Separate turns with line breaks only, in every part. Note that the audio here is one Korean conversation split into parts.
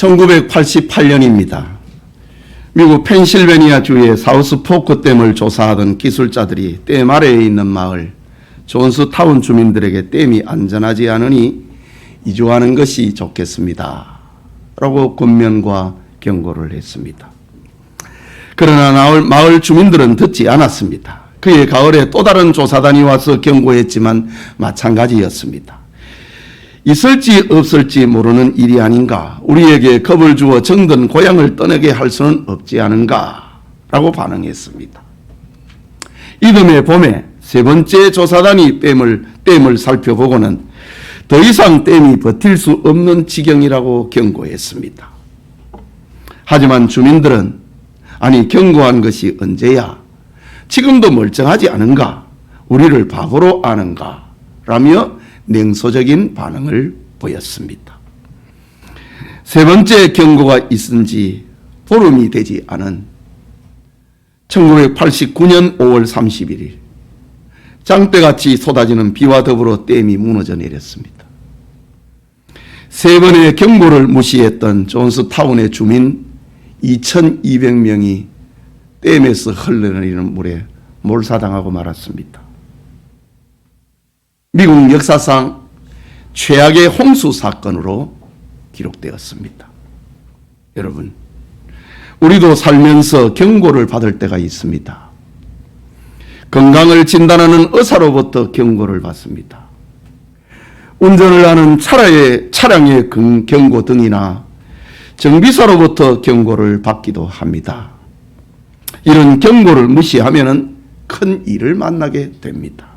1988년입니다. 미국 펜실베니아 주의 사우스포크 댐을 조사하던 기술자들이 댐 아래에 있는 마을 존스타운 주민들에게 댐이 안전하지 않으니 이주하는 것이 좋겠습니다 라고 권면과 경고를 했습니다. 그러나 마을 주민들은 듣지 않았습니다. 그해 가을에 또 다른 조사단이 와서 경고했지만 마찬가지였습니다. 있을지 없을지 모르는 일이 아닌가, 우리에게 겁을 주어 정든 고향을 떠나게 할 수는 없지 않은가 라고 반응했습니다. 이듬해 봄에 세 번째 조사단이 댐을 살펴보고는 더 이상 댐이 버틸 수 없는 지경이라고 경고했습니다. 하지만 주민들은 아니 경고한 것이 언제야? 지금도 멀쩡하지 않은가? 우리를 바보로 아는가? 라며 냉소적인 반응을 보였습니다. 세 번째 경고가 있은 지 보름이 되지 않은 1989년 5월 31일 장대같이 쏟아지는 비와 더불어 댐이 무너져 내렸습니다. 세 번의 경고를 무시했던 존스타운의 주민 2,200명이 댐에서 흘러내리는 물에 몰사당하고 말았습니다. 미국 역사상 최악의 홍수 사건으로 기록되었습니다. 여러분, 우리도 살면서 경고를 받을 때가 있습니다. 건강을 진단하는 의사로부터 경고를 받습니다. 운전을 하는 차량의 경고 등이나 정비사로부터 경고를 받기도 합니다. 이런 경고를 무시하면 큰 일을 만나게 됩니다.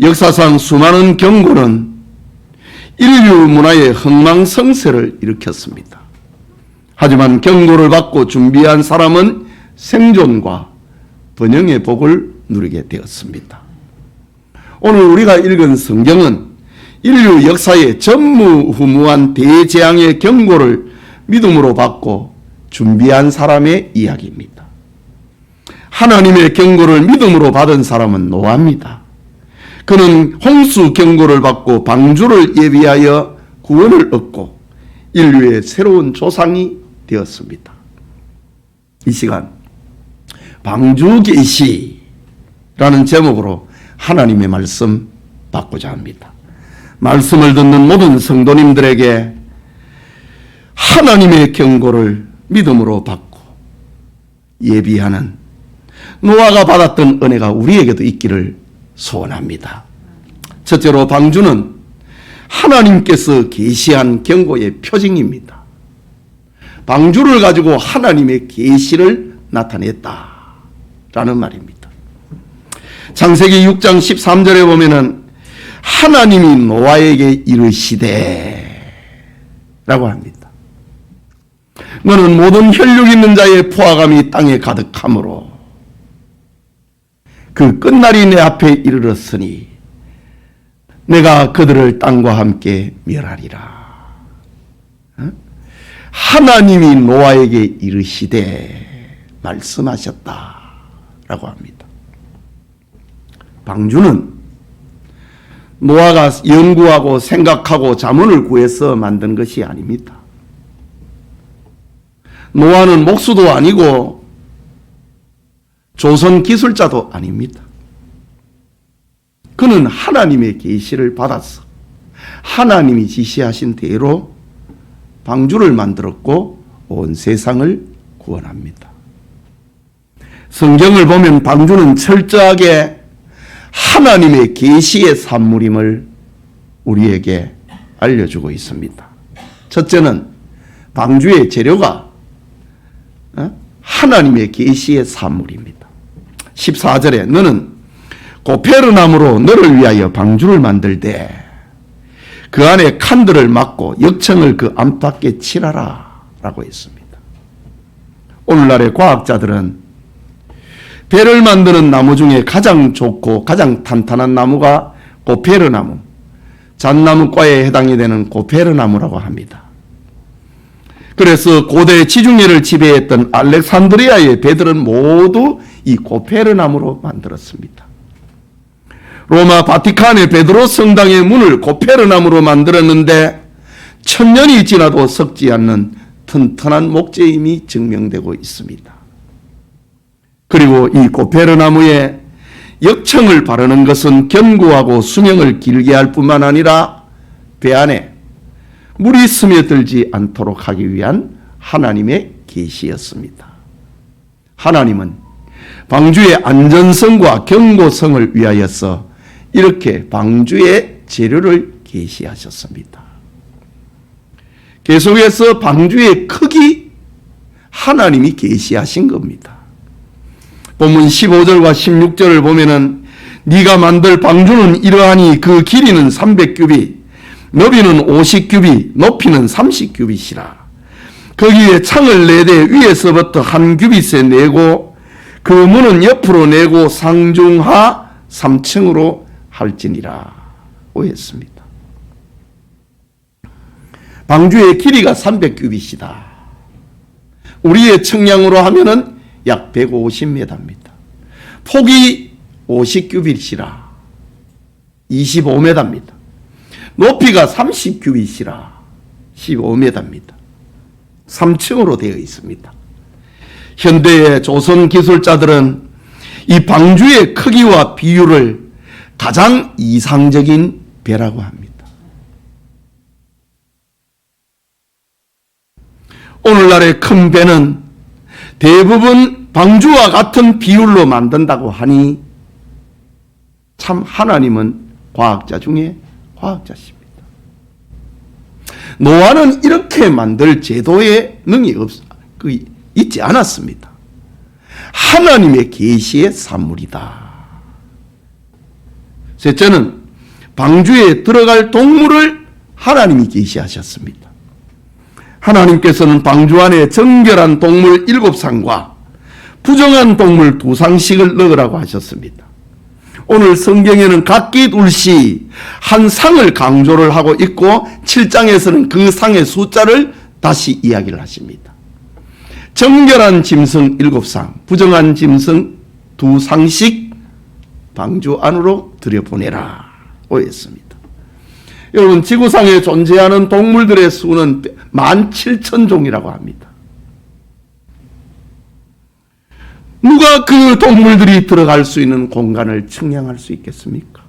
역사상 수많은 경고는 인류 문화의 흥망성쇠를 일으켰습니다. 하지만 경고를 받고 준비한 사람은 생존과 번영의 복을 누리게 되었습니다. 오늘 우리가 읽은 성경은 인류 역사의 전무후무한 대재앙의 경고를 믿음으로 받고 준비한 사람의 이야기입니다. 하나님의 경고를 믿음으로 받은 사람은 노아입니다. 그는 홍수 경고를 받고 방주를 예비하여 구원을 얻고 인류의 새로운 조상이 되었습니다. 이 시간 방주 계시라는 제목으로 하나님의 말씀 받고자 합니다. 말씀을 듣는 모든 성도님들에게 하나님의 경고를 믿음으로 받고 예비하는 노아가 받았던 은혜가 우리에게도 있기를 소원합니다. 첫째로 방주는 하나님께서 계시한 경고의 표징입니다. 방주를 가지고 하나님의 계시를 나타냈다라는 말입니다. 창세기 6장 13절에 보면은 하나님이 노아에게 이르시되 라고 합니다. 너는 모든 혈육 있는 자의 포화감이 땅에 가득하므로 그 끝날이 내 앞에 이르렀으니 내가 그들을 땅과 함께 멸하리라. 하나님이 노아에게 이르시되 말씀하셨다라고 합니다. 방주는 노아가 연구하고 생각하고 자문을 구해서 만든 것이 아닙니다. 노아는 목수도 아니고 조선 기술자도 아닙니다. 그는 하나님의 계시를 받아서 하나님이 지시하신 대로 방주를 만들었고 온 세상을 구원합니다. 성경을 보면 방주는 철저하게 하나님의 계시의 산물임을 우리에게 알려주고 있습니다. 첫째는 방주의 재료가 하나님의 계시의 산물입니다. 14절에 너는 고페르나무로 너를 위하여 방주를 만들되 그 안에 칸들을 막고 역청을 그 안팎에 칠하라 라고 했습니다. 오늘날의 과학자들은 배를 만드는 나무 중에 가장 좋고 가장 탄탄한 나무가 고페르나무, 잣나무과에 해당이 되는 고페르나무라고 합니다. 그래서 고대 지중해를 지배했던 알렉산드리아의 배들은 모두 이 고페르나무로 만들었습니다. 로마 바티칸의 베드로 성당의 문을 고페르나무로 만들었는데 천년이 지나도 썩지 않는 튼튼한 목재임이 증명되고 있습니다. 그리고 이 고페르나무에 역청을 바르는 것은 견고하고 수명을 길게 할 뿐만 아니라 배 안에 물이 스며들지 않도록 하기 위한 하나님의 계시였습니다. 하나님은 방주의 안전성과 견고성을 위하여서 이렇게 방주의 재료를 계시하셨습니다. 계속해서 방주의 크기 하나님이 계시하신 겁니다. 본문 15절과 16절을 보면은 네가 만들 방주는 이러하니 그 길이는 300규빗, 너비는 50규빗, 높이는 30규빗이라. 거기에 창을 4대 위에서부터 한 규빗에 내고 그 문은 옆으로 내고 상중하 3층으로 할지니라 했습니다. 방주의 길이가 300규빗이다. 우리의 측량으로 하면은 약 150m입니다. 폭이 50규빗이라 25m입니다. 높이가 30규빗이라 15m입니다. 3층으로 되어 있습니다. 현대의 조선 기술자들은 이 방주의 크기와 비율을 가장 이상적인 배라고 합니다. 오늘날의 큰 배는 대부분 방주와 같은 비율로 만든다고 하니 참 하나님은 과학자 중에 과학자십니다. 노아는 이렇게 만들 제도의 능이 있지 않았습니다. 하나님의 계시의 산물이다. 셋째는 방주에 들어갈 동물을 하나님이 계시하셨습니다. 하나님께서는 방주 안에 정결한 동물 7상과 부정한 동물 2상씩을 넣으라고 하셨습니다. 오늘 성경에는 각기 둘씩 한 상을 강조를 하고 있고 7장에서는 그 상의 숫자를 다시 이야기를 하십니다. 정결한 짐승 7상, 부정한 짐승 2상씩 방주 안으로 들여보내라 했습니다. 여러분, 지구상에 존재하는 동물들의 수는 17,000종이라고 합니다. 누가 그 동물들이 들어갈 수 있는 공간을 측량할 수 있겠습니까?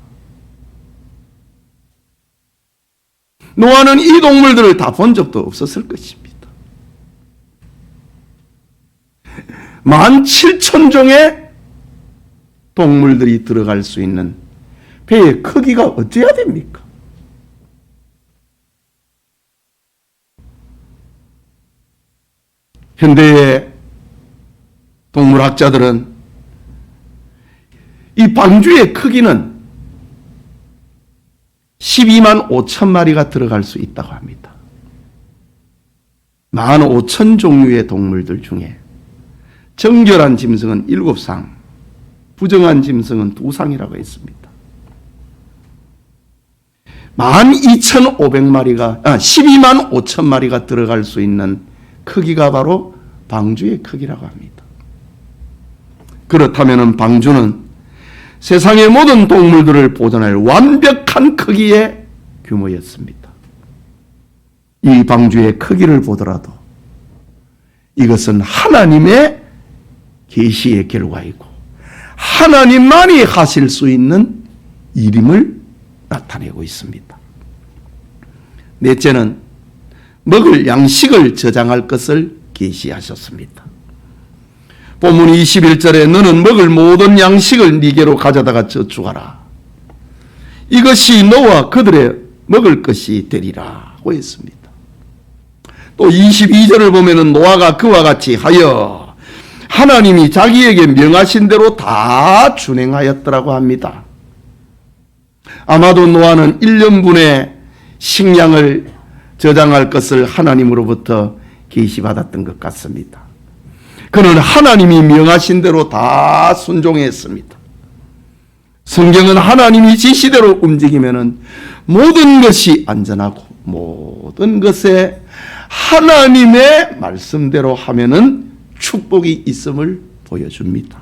노아는 이 동물들을 다 본 적도 없었을 것입니다. 17,000종의 동물들이 들어갈 수 있는 배의 크기가 어찌해야 됩니까? 현대의 동물학자들은 이 방주의 크기는 12만 5천 마리가 들어갈 수 있다고 합니다. 15,000종류의 동물들 중에 정결한 짐승은 7상, 부정한 짐승은 2상이라고 했습니다. 12,500마리가, 12만 5천 마리가 들어갈 수 있는 크기가 바로 방주의 크기라고 합니다. 그렇다면 방주는 세상의 모든 동물들을 보존할 완벽한 크기의 규모였습니다. 이 방주의 크기를 보더라도 이것은 하나님의 계시의 결과이고 하나님만이 하실 수 있는 일임을 나타내고 있습니다. 넷째는 먹을 양식을 저장할 것을 계시하셨습니다. 본문 21절에 너는 먹을 모든 양식을 네게로 가져다가 저축하라. 이것이 너와 그들의 먹을 것이 되리라 했습니다. 또 22절을 보면은 노아가 그와 같이 하여 하나님이 자기에게 명하신 대로 다 준행하였더라고 합니다. 아마도 노아는 1년분의 식량을 저장할 것을 하나님으로부터 계시받았던 것 같습니다. 그는 하나님이 명하신 대로 다 순종했습니다. 성경은 하나님이 지시대로 움직이면은 모든 것이 안전하고 모든 것에 하나님의 말씀대로 하면은 축복이 있음을 보여줍니다.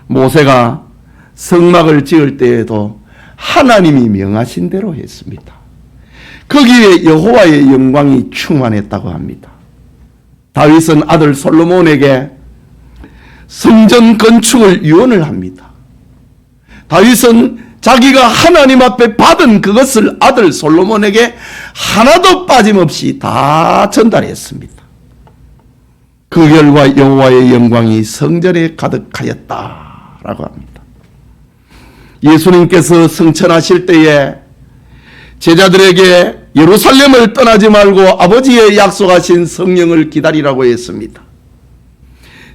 모세가 성막을 지을 때에도 하나님이 명하신 대로 했습니다. 거기에 여호와의 영광이 충만했다고 합니다. 다윗은 아들 솔로몬에게 성전 건축을 유언을 합니다. 다윗은 자기가 하나님 앞에 받은 그것을 아들 솔로몬에게 하나도 빠짐없이 다 전달했습니다. 그 결과 여호와의 영광이 성전에 가득하였다라고 합니다. 예수님께서 성천하실 때에 제자들에게 예루살렘을 떠나지 말고 아버지의 약속하신 성령을 기다리라고 했습니다.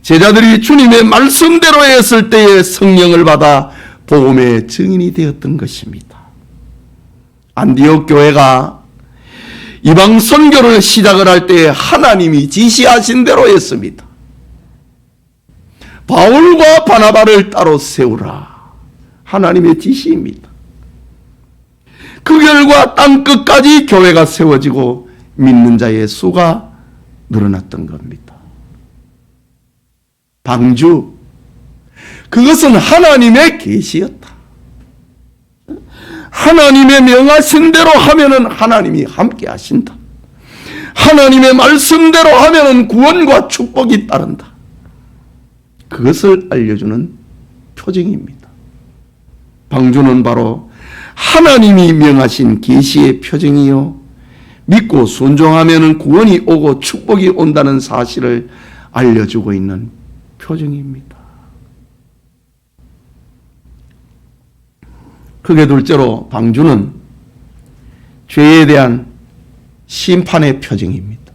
제자들이 주님의 말씀대로 했을 때에 성령을 받아 복음의 증인이 되었던 것입니다. 안디옥 교회가 이방 선교를 시작을 할 때 하나님이 지시하신 대로 했습니다. 바울과 바나바를 따로 세우라. 하나님의 지시입니다. 그 결과 땅끝까지 교회가 세워지고 믿는 자의 수가 늘어났던 겁니다. 방주, 그것은 하나님의 계시였다. 하나님의 명하신 대로 하면은 하나님이 함께 하신다. 하나님의 말씀대로 하면은 구원과 축복이 따른다. 그것을 알려주는 표징입니다. 방주는 바로 하나님이 명하신 계시의 표징이요, 믿고 순종하면은 구원이 오고 축복이 온다는 사실을 알려주고 있는 표징입니다. 크게 둘째로 방주는 죄에 대한 심판의 표징입니다.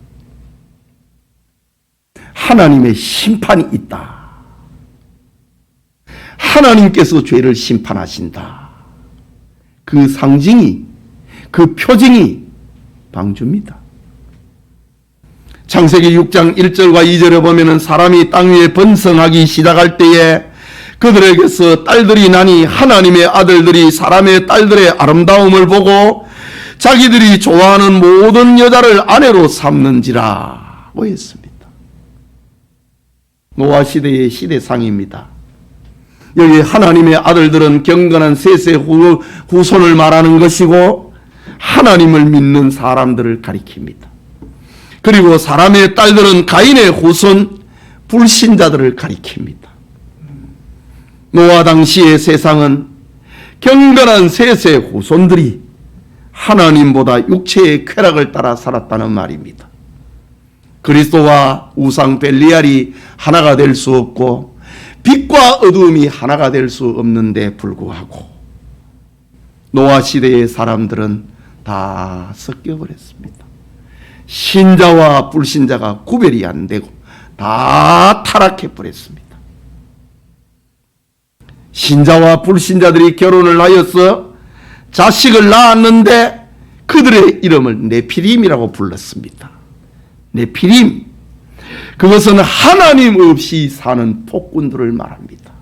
하나님의 심판이 있다. 하나님께서 죄를 심판하신다. 그 상징이, 그 표징이 방주입니다. 창세기 6장 1절과 2절에 보면은 사람이 땅 위에 번성하기 시작할 때에 그들에게서 딸들이 나니 하나님의 아들들이 사람의 딸들의 아름다움을 보고 자기들이 좋아하는 모든 여자를 아내로 삼는지라고 했습니다. 노아 시대의 시대상입니다. 여기 하나님의 아들들은 경건한 셋의 후손을 말하는 것이고 하나님을 믿는 사람들을 가리킵니다. 그리고 사람의 딸들은 가인의 후손 불신자들을 가리킵니다. 노아 당시의 세상은 경건한 셋의 후손들이 하나님보다 육체의 쾌락을 따라 살았다는 말입니다. 그리스도와 우상 벨리알이 하나가 될 수 없고 빛과 어두움이 하나가 될 수 없는데 불구하고 노아 시대의 사람들은 다 섞여버렸습니다. 신자와 불신자가 구별이 안 되고 다 타락해버렸습니다. 신자와 불신자들이 결혼을 하여서 자식을 낳았는데 그들의 이름을 네피림이라고 불렀습니다. 네피림, 그것은 하나님 없이 사는 폭군들을 말합니다.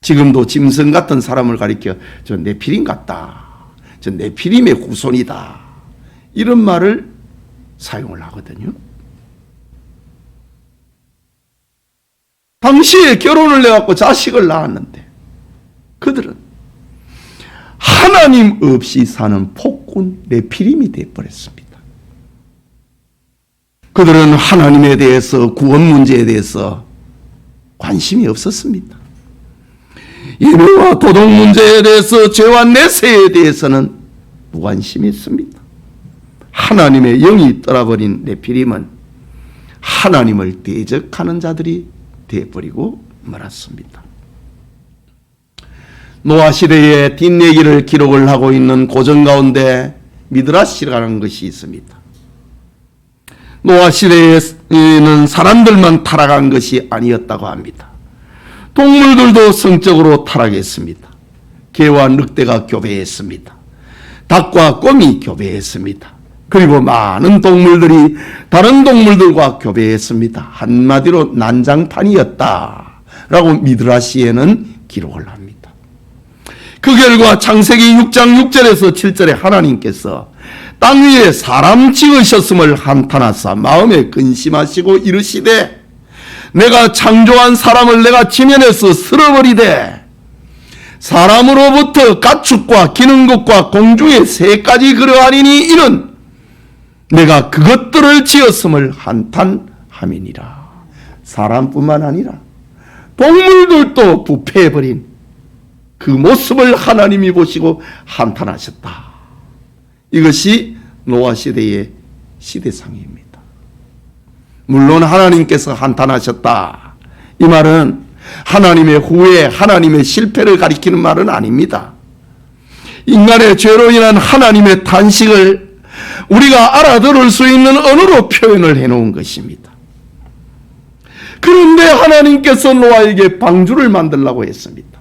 지금도 짐승 같은 사람을 가리켜 저 네피림 같다, 저 네피림의 후손이다, 이런 말을 사용을 하거든요. 당시에 결혼을 해갖고 자식을 낳았는데 그들은 하나님 없이 사는 폭군 네피림이 되어버렸습니다. 그들은 하나님에 대해서, 구원 문제에 대해서 관심이 없었습니다. 예배와 도덕 문제에 대해서, 죄와 내세에 대해서는 무관심했습니다. 하나님의 영이 떠나버린 네피림은 하나님을 대적하는 자들이 되어버리고 말았습니다. 노아 시대의 뒷얘기를 기록을 하고 있는 고전 가운데 미드라시라는 것이 있습니다. 노아 시대에는 사람들만 타락한 것이 아니었다고 합니다. 동물들도 성적으로 타락했습니다. 개와 늑대가 교배했습니다. 닭과 곰이 교배했습니다. 그리고 많은 동물들이 다른 동물들과 교배했습니다. 한마디로 난장판이었다라고 미드라시에는 기록을 합니다. 그 결과 창세기 6장 6절에서 7절에 하나님께서 땅 위에 사람 지으셨음을 한탄하사 마음에 근심하시고 이르시되 내가 창조한 사람을 내가 지면에서 쓸어버리되 사람으로부터 가축과 기는 것과 공중의 새까지 그러하리니 이는 내가 그것들을 지었음을 한탄함이니라. 사람뿐만 아니라 동물들도 부패해버린 그 모습을 하나님이 보시고 한탄하셨다. 이것이 노아 시대의 시대상입니다. 물론 하나님께서 한탄하셨다, 이 말은 하나님의 후회, 하나님의 실패를 가리키는 말은 아닙니다. 인간의 죄로 인한 하나님의 탄식을 우리가 알아들을 수 있는 언어로 표현을 해놓은 것입니다. 그런데 하나님께서 노아에게 방주를 만들라고 했습니다.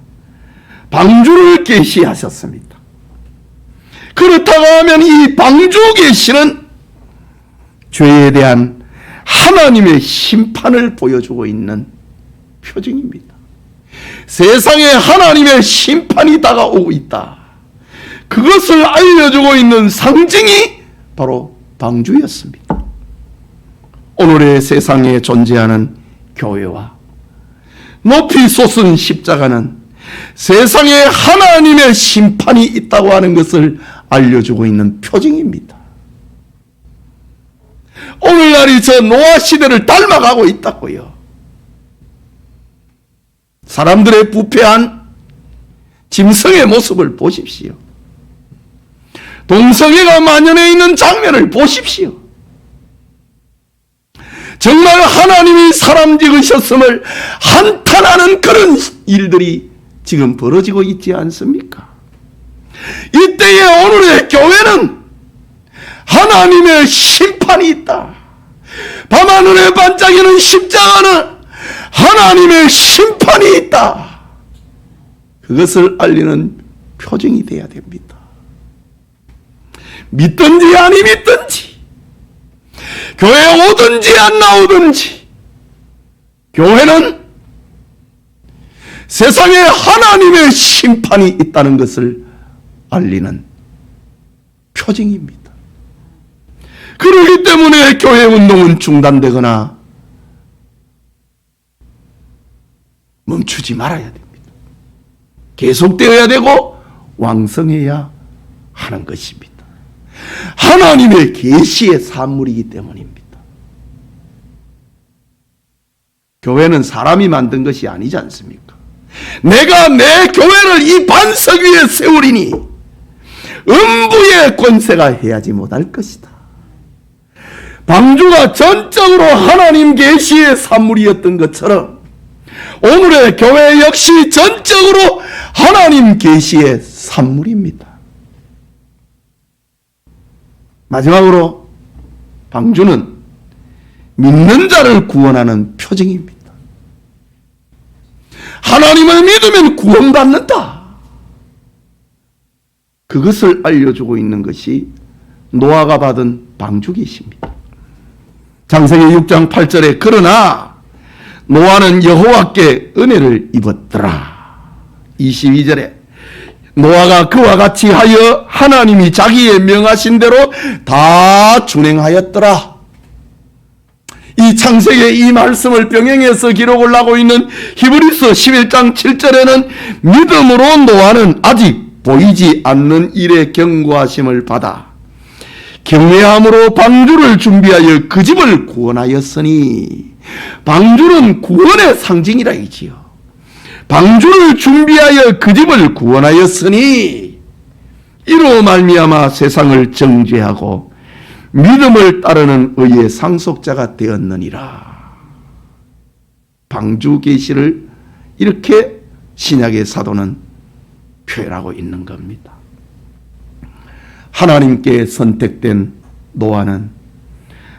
방주를 계시하셨습니다. 그렇다고 하면 이 방주 계시는 죄에 대한 하나님의 심판을 보여주고 있는 표징입니다. 세상에 하나님의 심판이 다가오고 있다, 그것을 알려주고 있는 상징이 바로 방주였습니다. 오늘의 세상에 존재하는 교회와 높이 솟은 십자가는 세상에 하나님의 심판이 있다고 하는 것을 알려주고 있는 표징입니다. 오늘날이 저 노아 시대를 닮아가고 있다고요. 사람들의 부패한 짐승의 모습을 보십시오. 동성애가 만연해 있는 장면을 보십시오. 정말 하나님이 사람 지으셨음을 한탄하는 그런 일들이 지금 벌어지고 있지 않습니까? 이때에 오늘의 교회는 하나님의 심판이 있다, 밤하늘에 반짝이는 십자가는 하나님의 심판이 있다, 그것을 알리는 표징이 되어야 됩니다. 믿든지 아니 믿든지, 교회에 오든지 안 나오든지, 교회는 세상에 하나님의 심판이 있다는 것을 알리는 표징입니다. 그렇기 때문에 교회 운동은 중단되거나 멈추지 말아야 됩니다. 계속되어야 되고 왕성해야 하는 것입니다. 하나님의 계시의 산물이기 때문입니다. 교회는 사람이 만든 것이 아니지 않습니까? 내가 내 교회를 이 반석 위에 세우리니 음부의 권세가 해하지 못할 것이다. 방주가 전적으로 하나님 계시의 산물이었던 것처럼 오늘의 교회 역시 전적으로 하나님 계시의 산물입니다. 마지막으로 방주는 믿는 자를 구원하는 표징입니다. 하나님을 믿으면 구원받는다, 그것을 알려주고 있는 것이 노아가 받은 방주 계시입니다. 창세기 6장 8절에 그러나 노아는 여호와께 은혜를 입었더라. 22절에 노아가 그와 같이 하여 하나님이 자기의 명하신 대로 다 준행하였더라. 이 창세기의 이 말씀을 병행해서 기록을 하고 있는 히브리서 11장 7절에는 믿음으로 노아는 아직 보이지 않는 일에 경고하심을 받아 경외함으로 방주를 준비하여 그 집을 구원하였으니, 방주는 구원의 상징이라 이지요. 방주를 준비하여 그 집을 구원하였으니 이로 말미암아 세상을 정죄하고 믿음을 따르는 의의 상속자가 되었느니라. 방주 계시를 이렇게 신약의 사도는 표현하고 있는 겁니다. 하나님께 선택된 노아는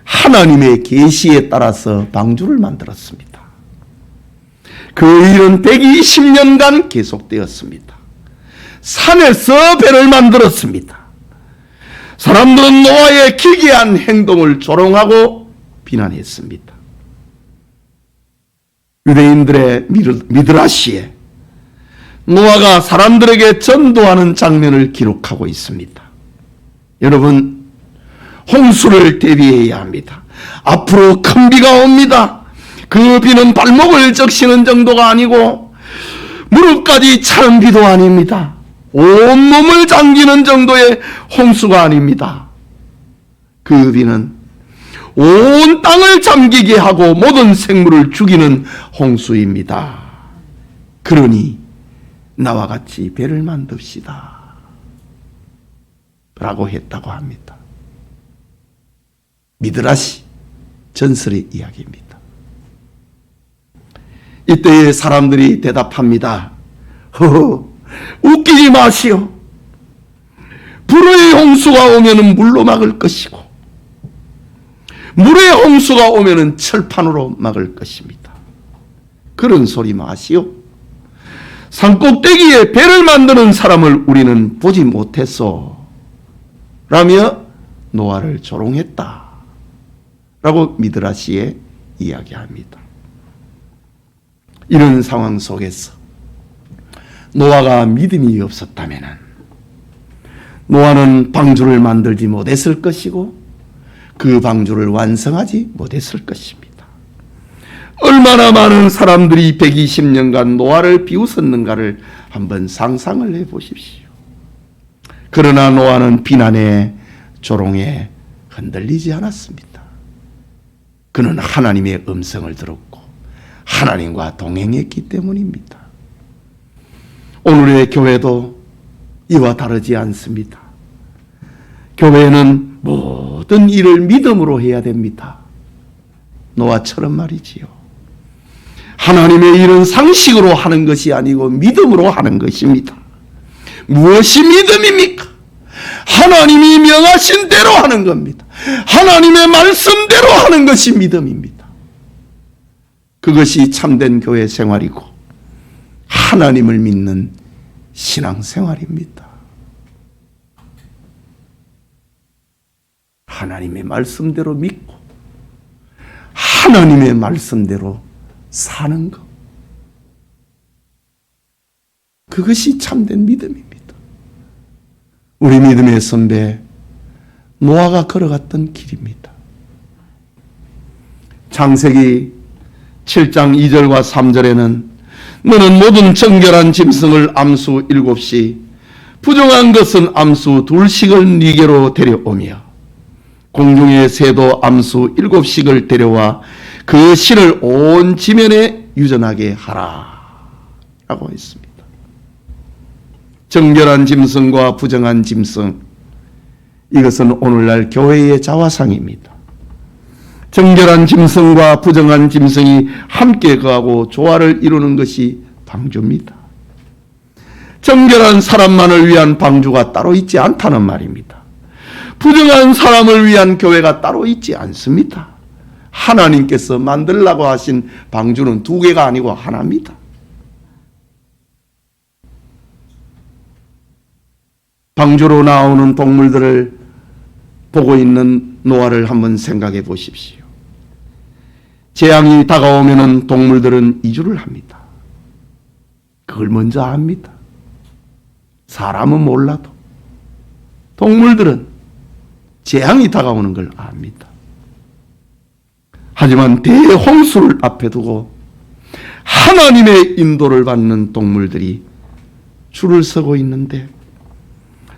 하나님의 계시에 따라서 방주를 만들었습니다. 그 일은 120년간 계속되었습니다. 산에서 배를 만들었습니다. 사람들은 노아의 기괴한 행동을 조롱하고 비난했습니다. 유대인들의 미드라시에 노아가 사람들에게 전도하는 장면을 기록하고 있습니다. 여러분, 홍수를 대비해야 합니다. 앞으로 큰 비가 옵니다. 그 비는 발목을 적시는 정도가 아니고 무릎까지 차는 비도 아닙니다. 온몸을 잠기는 정도의 홍수가 아닙니다. 그 비는 온 땅을 잠기게 하고 모든 생물을 죽이는 홍수입니다. 그러니 나와 같이 배를 만듭시다 라고 했다고 합니다. 미드라시 전설의 이야기입니다. 이때에 사람들이 대답합니다. 허허, 웃기지 마시오. 불의 홍수가 오면은 물로 막을 것이고 물의 홍수가 오면은 철판으로 막을 것입니다. 그런 소리 마시오. 산꼭대기에 배를 만드는 사람을 우리는 보지 못했소 라며 노아를 조롱했다 라고 미드라시에 이야기합니다. 이런 상황 속에서 노아가 믿음이 없었다면 노아는 방주를 만들지 못했을 것이고 그 방주를 완성하지 못했을 것입니다. 얼마나 많은 사람들이 120년간 노아를 비웃었는가를 한번 상상을 해보십시오. 그러나 노아는 비난에 조롱에 흔들리지 않았습니다. 그는 하나님의 음성을 들었고 하나님과 동행했기 때문입니다. 오늘의 교회도 이와 다르지 않습니다. 교회는 모든 일을 믿음으로 해야 됩니다. 노아처럼 말이지요. 하나님의 일은 상식으로 하는 것이 아니고 믿음으로 하는 것입니다. 무엇이 믿음입니까? 하나님이 명하신 대로 하는 겁니다. 하나님의 말씀대로 하는 것이 믿음입니다. 그것이 참된 교회 생활이고 하나님을 믿는 신앙생활입니다. 하나님의 말씀대로 믿고 하나님의 말씀대로 사는 것. 그것이 참된 믿음입니다. 우리 믿음의 선배 노아가 걸어갔던 길입니다. 창세기 7장 2절과 3절에는 너는 모든 정결한 짐승을 암수 7씩 부정한 것은 암수 2씩을 네게로 데려오며 공중의 새도 암수 7씩을 데려와 그 실을 온 지면에 유전하게 하라 라고 했습니다. 정결한 짐승과 부정한 짐승, 이것은 오늘날 교회의 자화상입니다. 정결한 짐승과 부정한 짐승이 함께 거하고 조화를 이루는 것이 방주입니다. 정결한 사람만을 위한 방주가 따로 있지 않다는 말입니다. 부정한 사람을 위한 교회가 따로 있지 않습니다. 하나님께서 만들라고 하신 방주는 2개가 아니고 하나입니다. 방주로 나오는 동물들을 보고 있는 노아를 한번 생각해 보십시오. 재앙이 다가오면 동물들은 이주를 합니다. 그걸 먼저 압니다. 사람은 몰라도 동물들은 재앙이 다가오는 걸 압니다. 하지만 대홍수를 앞에 두고 하나님의 인도를 받는 동물들이 줄을 서고 있는데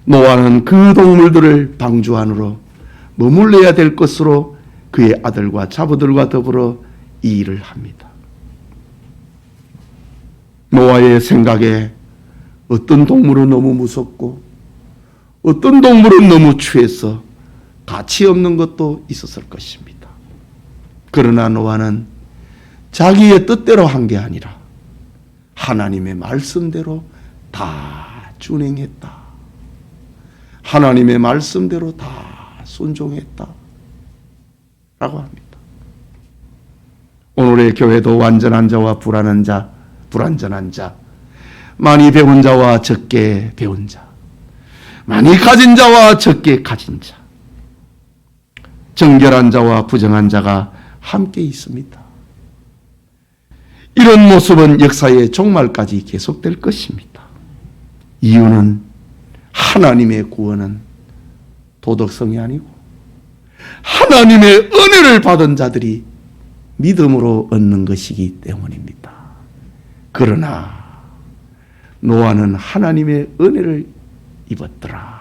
노아는 그 동물들을 방주 안으로 머물러야 될 것으로 그의 아들과 자부들과 더불어 이 일을 합니다. 노아의 생각에 어떤 동물은 너무 무섭고 어떤 동물은 너무 취해서 가치 없는 것도 있었을 것입니다. 그러나 노아는 자기의 뜻대로 한 게 아니라 하나님의 말씀대로 다 준행했다. 하나님의 말씀대로 다 순종했다 라고 합니다. 오늘의 교회도 완전한 자와 불완전한 자, 불완전한 자, 많이 배운 자와 적게 배운 자, 많이 가진 자와 적게 가진 자, 정결한 자와 부정한 자가 함께 있습니다. 이런 모습은 역사의 종말까지 계속될 것입니다. 이유는 하나님의 구원은 도덕성이 아니고 하나님의 은혜를 받은 자들이 믿음으로 얻는 것이기 때문입니다. 그러나 노아는 하나님의 은혜를 입었더라.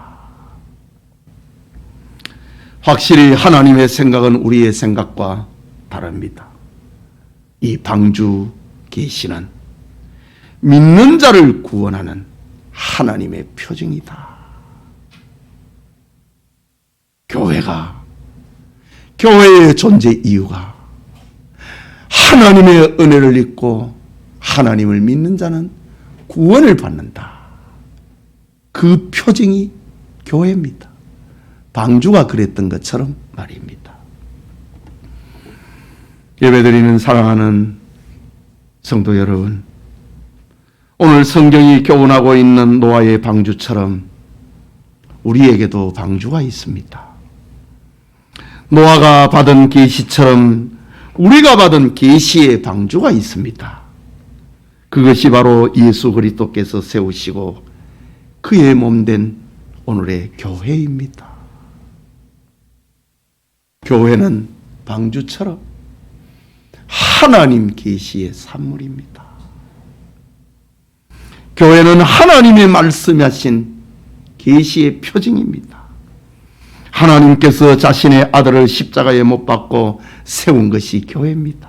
확실히 하나님의 생각은 우리의 생각과 다릅니다. 이 방주 계시는 믿는 자를 구원하는 하나님의 표징이다. 교회의 존재 이유가 하나님의 은혜를 입고 하나님을 믿는 자는 구원을 받는다. 그 표징이 교회입니다. 방주가 그랬던 것처럼 말입니다. 예배드리는 사랑하는 성도 여러분, 오늘 성경이 교훈하고 있는 노아의 방주처럼 우리에게도 방주가 있습니다. 노아가 받은 계시처럼 우리가 받은 계시의 방주가 있습니다. 그것이 바로 예수 그리스도께서 세우시고 그의 몸된 오늘의 교회입니다. 교회는 방주처럼 하나님 계시의 산물입니다. 교회는 하나님의 말씀하신 계시의 표징입니다. 하나님께서 자신의 아들을 십자가에 못 박고 세운 것이 교회입니다.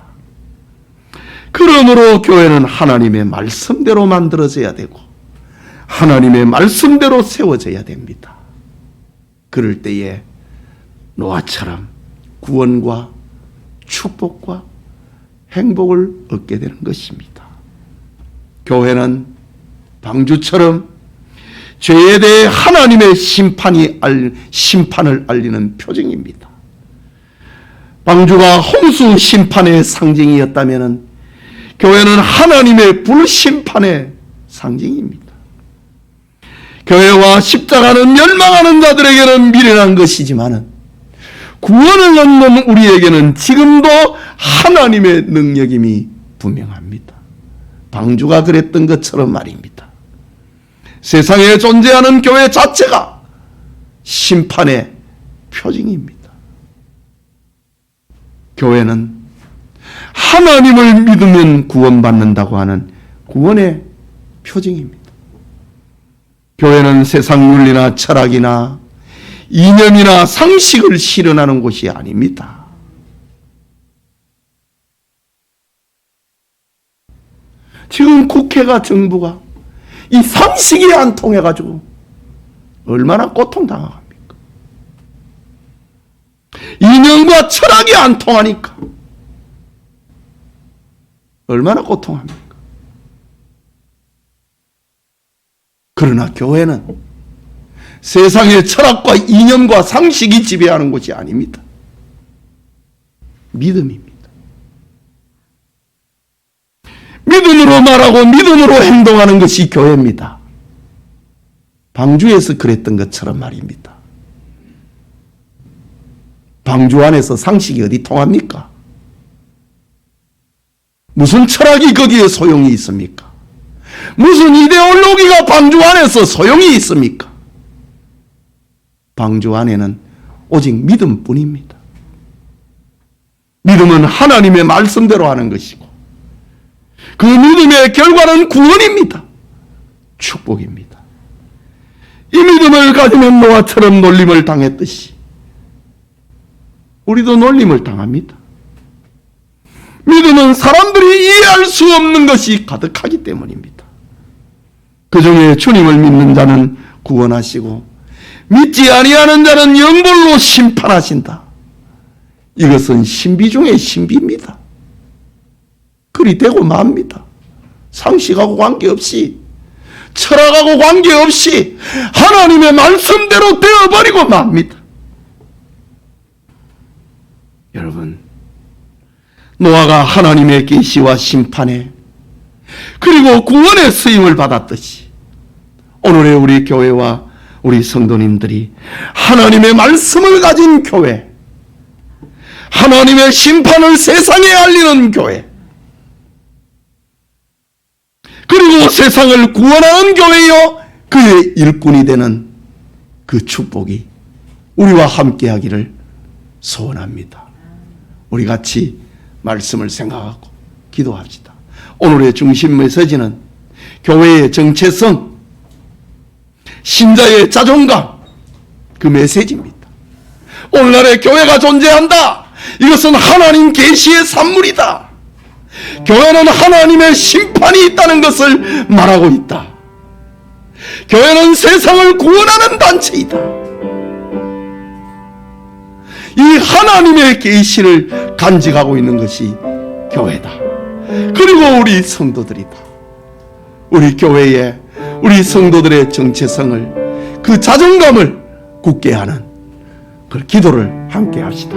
그러므로 교회는 하나님의 말씀대로 만들어져야 되고 하나님의 말씀대로 세워져야 됩니다. 그럴 때에 노아처럼 구원과 축복과 행복을 얻게 되는 것입니다. 교회는 방주처럼 죄에 대해 하나님의 심판을 알리는 표징입니다. 방주가 홍수 심판의 상징이었다면 교회는 하나님의 불심판의 상징입니다. 교회와 십자가는 멸망하는 자들에게는 미련한 것이지만 구원을 얻는 우리에게는 지금도 하나님의 능력임이 분명합니다. 방주가 그랬던 것처럼 말입니다. 세상에 존재하는 교회 자체가 심판의 표징입니다. 교회는 하나님을 믿으면 구원받는다고 하는 구원의 표징입니다. 교회는 세상 윤리나 철학이나 이념이나 상식을 실현하는 곳이 아닙니다. 지금 국회가 정부가 이 상식이 안 통해가지고 얼마나 고통당합니까? 이념과 철학이 안 통하니까 얼마나 고통합니까? 그러나 교회는 세상의 철학과 이념과 상식이 지배하는 곳이 아닙니다. 믿음입니다. 믿음으로 말하고 믿음으로 행동하는 것이 교회입니다. 방주에서 그랬던 것처럼 말입니다. 방주 안에서 상식이 어디 통합니까? 무슨 철학이 거기에 소용이 있습니까? 무슨 이데올로기가 방주 안에서 소용이 있습니까? 방주 안에는 오직 믿음뿐입니다. 믿음은 하나님의 말씀대로 하는 것이고 그 믿음의 결과는 구원입니다. 축복입니다. 이 믿음을 가지면 노아처럼 놀림을 당했듯이 우리도 놀림을 당합니다. 믿음은 사람들이 이해할 수 없는 것이 가득하기 때문입니다. 그중에 주님을 믿는 자는 구원하시고 믿지 아니하는 자는 영벌로 심판하신다. 이것은 신비 중의 신비입니다. 그리 되고 맙니다. 상식하고 관계없이 철학하고 관계없이 하나님의 말씀대로 되어버리고 맙니다. 여러분, 노아가 하나님의 계시와 심판에 그리고 구원의 쓰임을 받았듯이 오늘의 우리 교회와 우리 성도님들이 하나님의 말씀을 가진 교회, 하나님의 심판을 세상에 알리는 교회, 그리고 세상을 구원하는 교회요 그의 일꾼이 되는 그 축복이 우리와 함께하기를 소원합니다. 우리 같이 말씀을 생각하고 기도합시다. 오늘의 중심 메시지는 교회의 정체성, 신자의 자존감, 그 메시지입니다. 오늘날의 교회가 존재한다. 이것은 하나님 계시의 산물이다. 교회는 하나님의 심판이 있다는 것을 말하고 있다. 교회는 세상을 구원하는 단체이다. 이 하나님의 계시를 간직하고 있는 것이 교회다. 그리고 우리 성도들이다. 우리 교회에 우리 성도들의 정체성을, 그 자존감을 굳게 하는 그 기도를 함께 합시다.